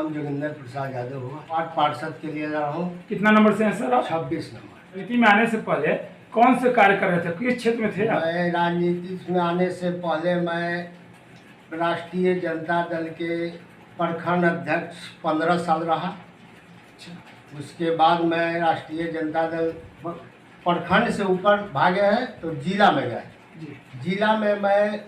नाम जोगिंदर प्रसाद यादव हुआ। वार्ड पार्षद के लिए रहा हूँ। कितना नंबर से हैं सर आप? 26 नंबर। राजनीति में आने से पहले कौन से कार्य कर रहे थे, किस क्षेत्र में थे आप? मैं राजनीति में आने से पहले मैं राष्ट्रीय जनता दल के प्रखंड अध्यक्ष 15 साल रहा। उसके बाद मैं राष्ट्रीय जनता दल प्रखंड से ऊपर भागे हैं तो जिला में गए। जिला में मैं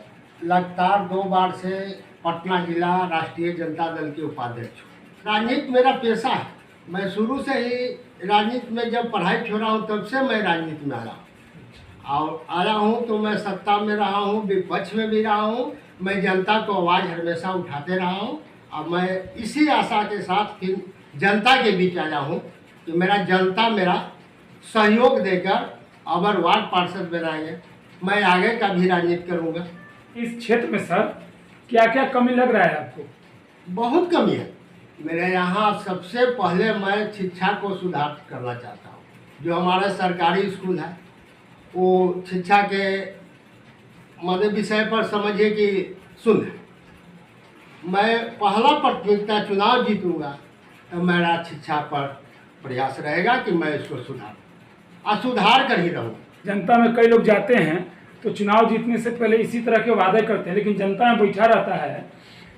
लगातार 2 बार से पटना जिला राष्ट्रीय जनता दल के उपाध्यक्ष हूँ। राजनीति मेरा पेशा है। मैं शुरू से ही राजनीति में जब पढ़ाई छोड़ा हूँ तब से मैं राजनीति में आया हूँ तो मैं सत्ता में रहा हूँ, विपक्ष में भी रहा हूँ। मैं जनता को आवाज़ हमेशा उठाते रहा हूँ। अब मैं इसी आशा के साथ फिर जनता के बीच आया हूँ कि जनता मेरा सहयोग देकर अगर वार्ड पार्षद बनाएंगे मैं आगे का भी राजनीति करूँगा। इस क्षेत्र में सर क्या क्या कमी लग रहा है आपको? बहुत कमी है मेरे यहाँ। सबसे पहले मैं शिक्षा को सुधार करना चाहता हूँ। जो हमारा सरकारी स्कूल है वो शिक्षा के विषय पर समझिए कि शून्य। मैं पहला प्राथमिकता चुनाव जीतूँगा तो मेरा शिक्षा पर प्रयास रहेगा कि मैं इसको सुधार कर ही रहूँ। जनता में कई लोग जाते हैं तो चुनाव जीतने से पहले इसी तरह के वादे करते हैं, लेकिन जनता में बैठा रहता है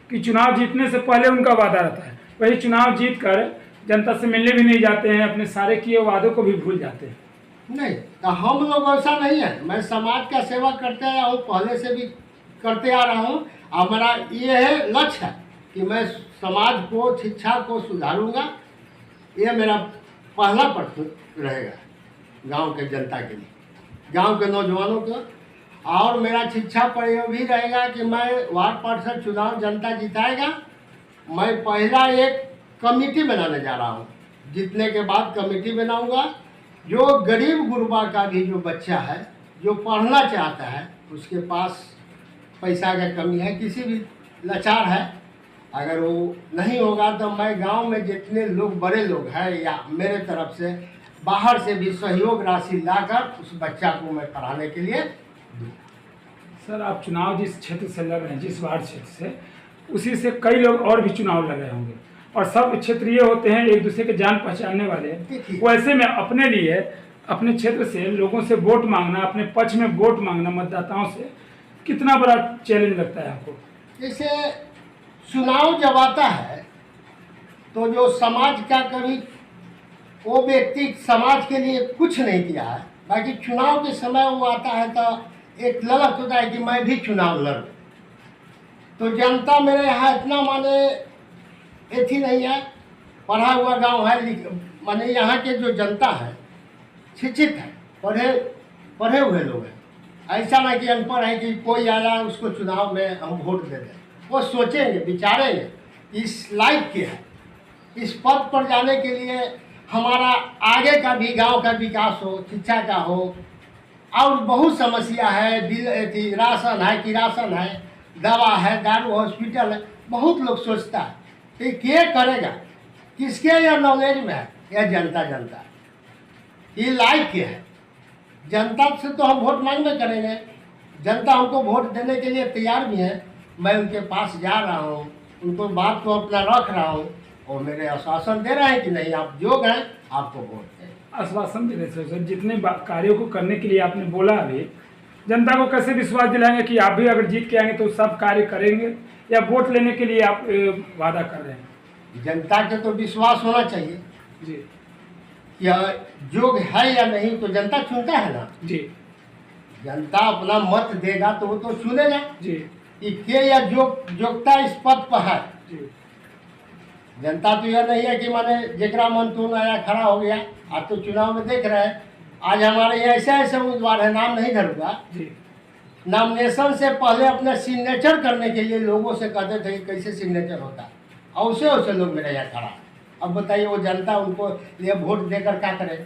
कि चुनाव जीतने से पहले उनका वादा रहता है, वही चुनाव जीत कर जनता से मिलने भी नहीं जाते हैं, अपने सारे किए वादों को भी भूल जाते हैं। नहीं, तो हम लोग ऐसा नहीं है। मैं समाज का सेवा करते आया हूँ, पहले से भी करते आ रहा हूँ। हमारा ये है लक्ष्य है कि मैं समाज को शिक्षा को सुधारूंगा। ये मेरा पहला प्रश्न रहेगा गांव के जनता के लिए, गांव के नौजवानों को। और मेरा शिक्षा पर यह भी रहेगा कि मैं वार्ड पार्षद चुनाव जनता जिताएगा। मैं पहला एक कमेटी बनाने जा रहा हूँ। जीतने के बाद कमेटी बनाऊंगा। जो गरीब गुरबा का भी जो बच्चा है जो पढ़ना चाहता है, उसके पास पैसा का कमी है, किसी भी लाचार है, अगर वो नहीं होगा तो मैं गांव में जितने लोग बड़े लोग हैं या मेरे तरफ से बाहर से भी सहयोग राशि लाकर उस बच्चा को मैं पढ़ाने के लिए दूँ। सर आप चुनाव जिस क्षेत्र से लड़ रहे हैं, जिस वार्ड क्षेत्र से, उसी से कई लोग और भी चुनाव लड़ रहे होंगे और सब क्षेत्रीय होते हैं, एक दूसरे के जान पहचानने वाले। वैसे में अपने लिए अपने क्षेत्र से लोगों से वोट मांगना, अपने पक्ष में वोट मांगना मतदाताओं से कितना बड़ा चैलेंज लगता है आपको? जैसे चुनाव जब आता है तो जो समाज का कभी वो व्यक्ति समाज के लिए कुछ नहीं किया है, बाकी चुनाव के समय वो आता है तो एक ललक होता है कि मैं भी चुनाव लड़ूं। तो जनता मेरे यहाँ इतना ऐसी नहीं है, पढ़ा हुआ गांव है, यहाँ के जो जनता है शिक्षित है, पढ़े हुए लोग हैं। ऐसा ना कि अनपढ़ है कि कोई आया उसको चुनाव में हम वोट दे दें। वो सोचेंगे, विचारेंगे इस लायक के है, इस पद पर जाने के लिए हमारा आगे का भी गांव का विकास हो, शिक्षा का हो, और बहुत समस्या है। राशन है, किरासन है, दवा है, दारू, हॉस्पिटल है। बहुत लोग सोचता है कि क्या करेगा, किसके यह नॉलेज में है, यह जनता है। ये लायक क्या है, जनता से तो हम वोट मांगने करेंगे। जनता हमको वोट देने के लिए तैयार भी है। मैं उनके पास जा रहा हूँ, उनको बात को अपना रख रहा हूँ और मेरे आश्वासन दे रहे हैं कि नहीं आप जो गए आपको वोट दें। आश्वासन देने से सर जितने कार्यों को करने के लिए आपने बोला, अभी जनता को कैसे विश्वास दिलाएंगे कि आप भी अगर जीत के आएंगे तो सब कार्य करेंगे, या वोट लेने के लिए आप वादा कर रहे हैं? जनता के तो विश्वास होना चाहिए जी, या योग्य है या नहीं, तो जनता चुनता है ना जी। जनता अपना मत देगा तो वो तो चुनेगा जी, कि के या योग्यता इस पद पर है। जी। जनता तो यह नहीं है कि माने जेकरा मन तो आया खड़ा हो गया। आप तो चुनाव में देख रहे हैं, आज हमारे यहाँ ऐसे उम्मीदवार है, नाम नहीं धरूंगा, नॉमिनेशन से पहले अपने सिग्नेचर करने के लिए लोगों से कहते थे कि कैसे सिग्नेचर होता है, और उसे लोग मेरे यहाँ खड़ा। अब बताइए वो जनता उनको लिए वोट देकर क्या करे?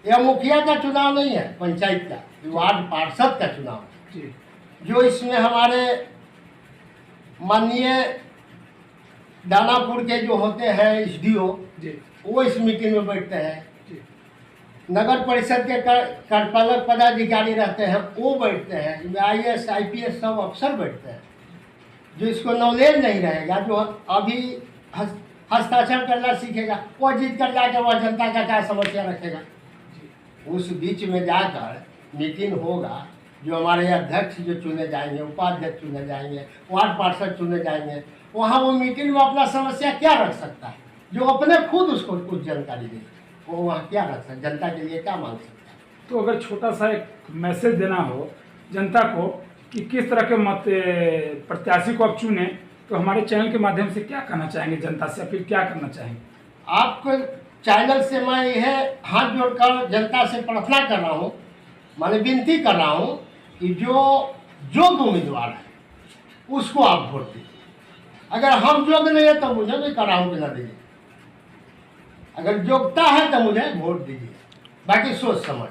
यह मुखिया का चुनाव नहीं है, पंचायत का, वार्ड पार्षद का चुनाव है। जो इसमें हमारे माननीय दानापुर के जो होते हैं SDO, वो इस मीटिंग में बैठते हैं। नगर परिषद के कार्यपालक पदाधिकारी रहते हैं, वो बैठते हैं। IAS IPS सब अफसर बैठते हैं। जो इसको नॉलेज नहीं रहेगा, जो अभी हस्ताक्षर करना सीखेगा, वो जीत कर जाकर वह जनता का क्या समस्या रखेगा। उस बीच में जाकर मीटिंग होगा, जो हमारे अध्यक्ष जो चुने जाएंगे, उपाध्यक्ष चुने जाएंगे, वार्ड पार्षद चुने जाएंगे, वहाँ वो मीटिंग में अपना समस्या क्या रख सकता है, जो अपने खुद उसको कुछ जानकारी दे, वो वहाँ क्या रख सकता है, जनता के लिए क्या मांग सकता है। तो अगर छोटा सा एक मैसेज देना हो जनता को कि किस तरह के मत प्रत्याशी को आप चुने, तो हमारे चैनल के माध्यम से क्या कहना चाहेंगे, जनता से अपील क्या करना चाहेंगे? आपको चैनल से मैं यह हाथ जोड़कर जनता से प्रार्थना कर रहा हूँ, माने विनती कर रहा हूँ कि जो योग्य उम्मीदवार है उसको आप वोट दीजिए। अगर हम योग्य नहीं है तो मुझे भी कर रहा हूँ कि न दीजिए, अगर योग्यता है तो मुझे वोट दीजिए, बाकी सोच समझ।